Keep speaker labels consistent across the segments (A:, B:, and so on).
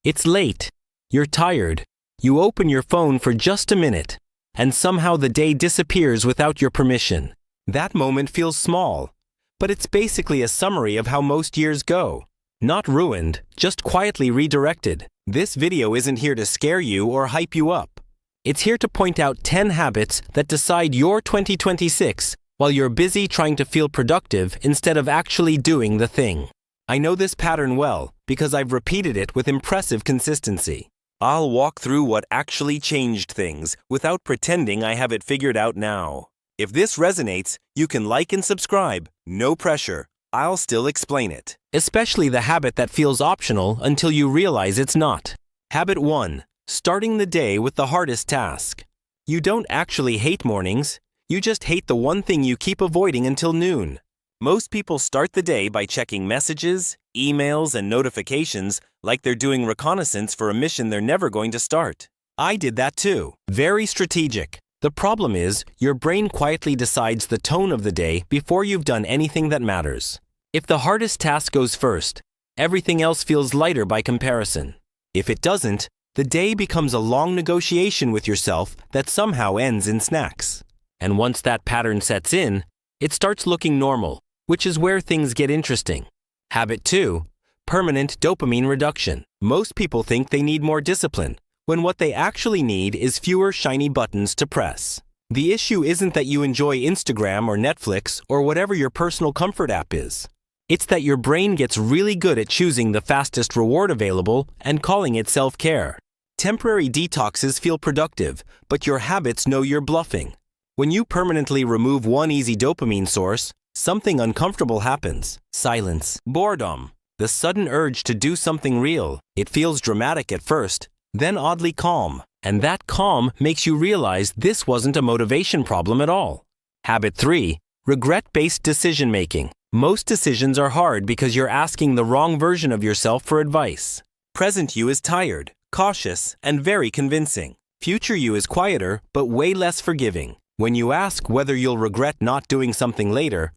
A: It's late. You're tired. You open your phone for just a minute, and somehow the day disappears without your permission. That moment feels small, but it's basically a summary of how most years go. Not ruined, just quietly redirected. This video isn't here to scare you or hype you up. It's here to point out 10 habits that decide your 2026 while you're busy trying to feel productive instead of actually doing the thing. I know this pattern well because I've repeated it with impressive consistency. I'll walk through what actually changed things without pretending I have it figured out now. If this resonates, you can like and subscribe. No pressure. I'll still explain it. Especially the habit that feels optional until you realize it's not. Habit 1. Starting the day with the hardest task. You don't actually hate mornings. You just hate the one thing you keep avoiding until noon. Most people start the day by checking messages, emails, and notifications like they're doing reconnaissance for a mission they're never going to start. I did that too. Very strategic. The problem is, your brain quietly decides the tone of the day before you've done anything that matters. If the hardest task goes first, everything else feels lighter by comparison. If it doesn't, the day becomes a long negotiation with yourself that somehow ends in snacks. And once that pattern sets in, it starts looking normal, which is where things get interesting. Habit 2. Permanent dopamine reduction. Most people think they need more discipline, when what they actually need is fewer shiny buttons to press. The issue isn't that you enjoy Instagram or Netflix or whatever your personal comfort app is. It's that your brain gets really good at choosing the fastest reward available and calling it self-care. Temporary detoxes feel productive, but your habits know you're bluffing. When you permanently remove one easy dopamine source, something uncomfortable happens. Silence. Boredom. The sudden urge to do something real. It feels dramatic at first, then oddly calm. And that calm makes you realize this wasn't a motivation problem at all. Habit 3. Regret-based decision-making. Most decisions are hard because you're asking the wrong version of yourself for advice. Present you is tired, cautious, and very convincing. Future you is quieter, but way less forgiving. When you ask whether you'll regret not doing something later,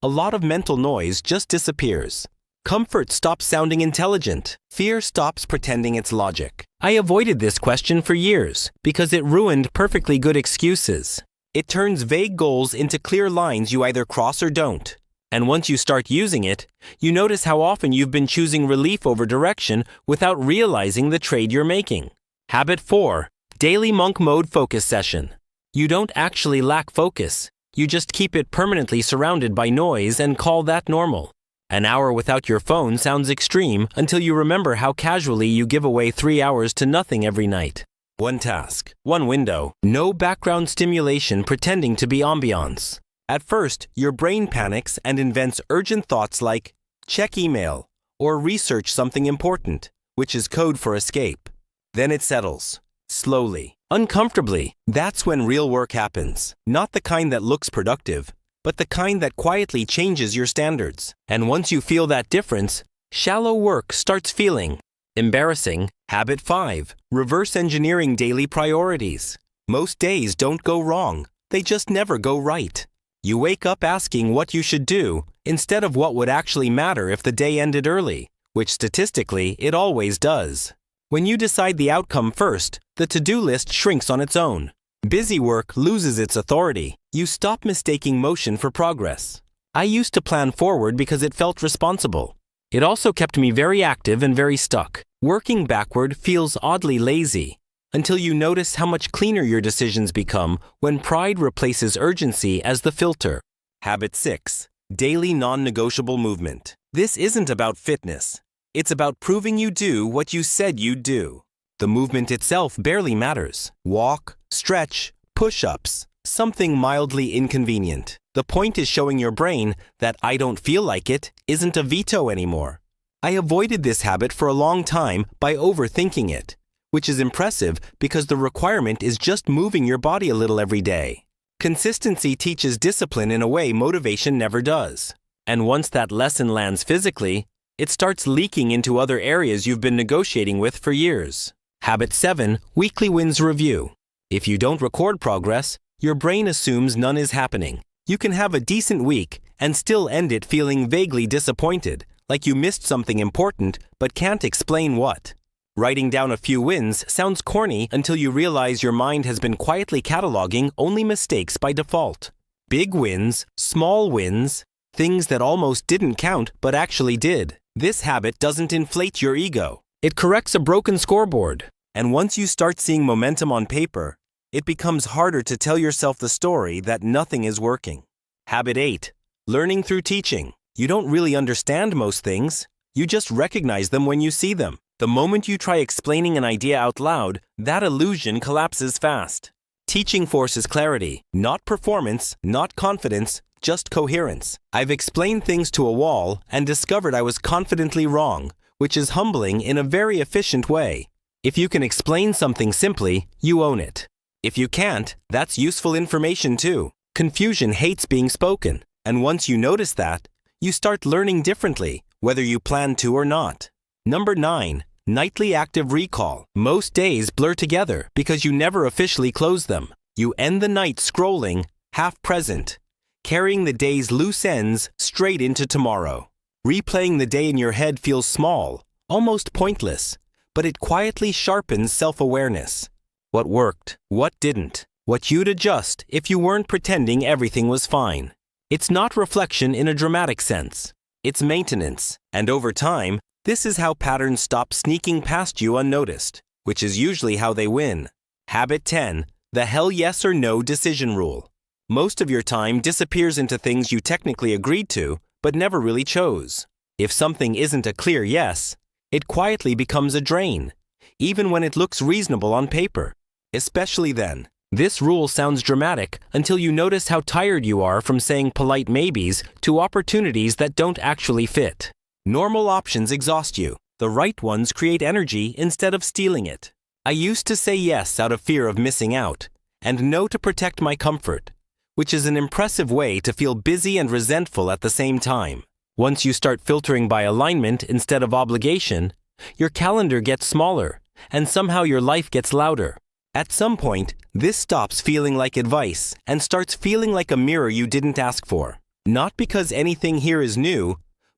A: a lot of mental noise just disappears. Comfort stops sounding intelligent. Fear stops pretending it's logic. I avoided this question for years because it ruined perfectly good excuses. It turns vague goals into clear lines you either cross or don't. And once you start using it, you notice how often you've been choosing relief over direction without realizing the trade you're making. Habit 4. Daily monk mode focus session. You don't actually lack focus. You just keep it permanently surrounded by noise and call that normal. An hour without your phone sounds extreme until you remember how casually you give away 3 hours to nothing every night. One task, one window, no background stimulation pretending to be ambiance. At first, your brain panics and invents urgent thoughts like, check email, or research something important, which is code for escape. Then it settles. Slowly. Uncomfortably. That's when real work happens. Not the kind that looks productive, but the kind that quietly changes your standards. And once you feel that difference, shallow work starts feeling embarrassing. Habit 5. Reverse engineering daily priorities. Most days don't go wrong. They just never go right. You wake up asking what you should do instead of what would actually matter if the day ended early, which statistically it always does. When you decide the outcome first, the to-do list shrinks on its own. Busy work loses its authority. You stop mistaking motion for progress. I used to plan forward because it felt responsible. It also kept me very active and very stuck. Working backward feels oddly lazy, until you notice how much cleaner your decisions become when pride replaces urgency as the filter. Habit 6. Daily non-negotiable movement. This isn't about fitness. It's about proving you do what you said you'd do. The movement itself barely matters. Walk, stretch, push-ups, something mildly inconvenient. The point is showing your brain that I don't feel like it isn't a veto anymore. I avoided this habit for a long time by overthinking it, which is impressive because the requirement is just moving your body a little every day. Consistency teaches discipline in a way motivation never does. And once that lesson lands physically, it starts leaking into other areas you've been negotiating with for years. Habit 7. Weekly wins review. If you don't record progress, your brain assumes none is happening. You can have a decent week and still end it feeling vaguely disappointed, like you missed something important but can't explain what. Writing down a few wins sounds corny until you realize your mind has been quietly cataloging only mistakes by default. Big wins, small wins, things that almost didn't count but actually did. This habit doesn't inflate your ego. It corrects a broken scoreboard. And once you start seeing momentum on paper, it becomes harder to tell yourself the story that nothing is working. Habit 8. Learning through teaching. You don't really understand most things. You just recognize them when you see them. The moment you try explaining an idea out loud, that illusion collapses fast. Teaching forces clarity, not performance, not confidence, just coherence. I've explained things to a wall and discovered I was confidently wrong, which is humbling in a very efficient way. If you can explain something simply, you own it. If you can't, that's useful information too. Confusion hates being spoken, and once you notice that, you start learning differently, whether you plan to or not. Number 9. Nightly active recall. Most days blur together because you never officially close them. You end the night scrolling, half present, carrying the day's loose ends straight into tomorrow. Replaying the day in your head feels small, almost pointless, but it quietly sharpens self-awareness. What worked, what didn't, what you'd adjust if you weren't pretending everything was fine. It's not reflection in a dramatic sense. It's maintenance, and over time, this is how patterns stop sneaking past you unnoticed, which is usually how they win. Habit 10. The hell yes or no decision rule. Most of your time disappears into things you technically agreed to, but never really chose. If something isn't a clear yes, it quietly becomes a drain, even when it looks reasonable on paper. Especially then. This rule sounds dramatic until you notice how tired you are from saying polite maybes to opportunities that don't actually fit. Normal options exhaust you. The right ones create energy instead of stealing it. I used to say yes out of fear of missing out, and no to protect my comfort, which is an impressive way to feel busy and resentful at the same time. Once you start filtering by alignment instead of obligation, your calendar gets smaller, and somehow your life gets louder. At some point, this stops feeling like advice and starts feeling like a mirror you didn't ask for. Not because anything here is new,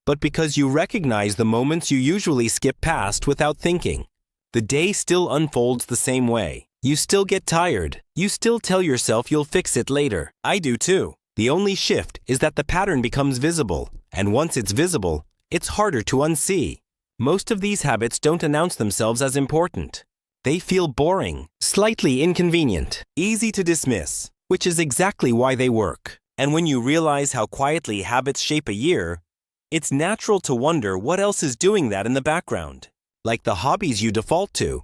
A: but because you recognize the moments you usually skip past without thinking. The day still unfolds the same way. You still get tired. You still tell yourself you'll fix it later. I do too. The only shift is that the pattern becomes visible, and once it's visible, it's harder to unsee. Most of these habits don't announce themselves as important. They feel boring, slightly inconvenient, easy to dismiss, which is exactly why they work. And when you realize how quietly habits shape a year, it's natural to wonder what else is doing that in the background, like the hobbies you default to,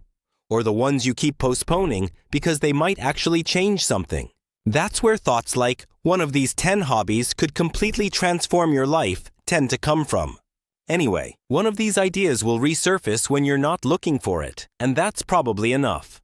A: or the ones you keep postponing because they might actually change something. That's where thoughts like, one of these 10 hobbies could completely transform your life, tend to come from. Anyway, one of these ideas will resurface when you're not looking for it, and that's probably enough.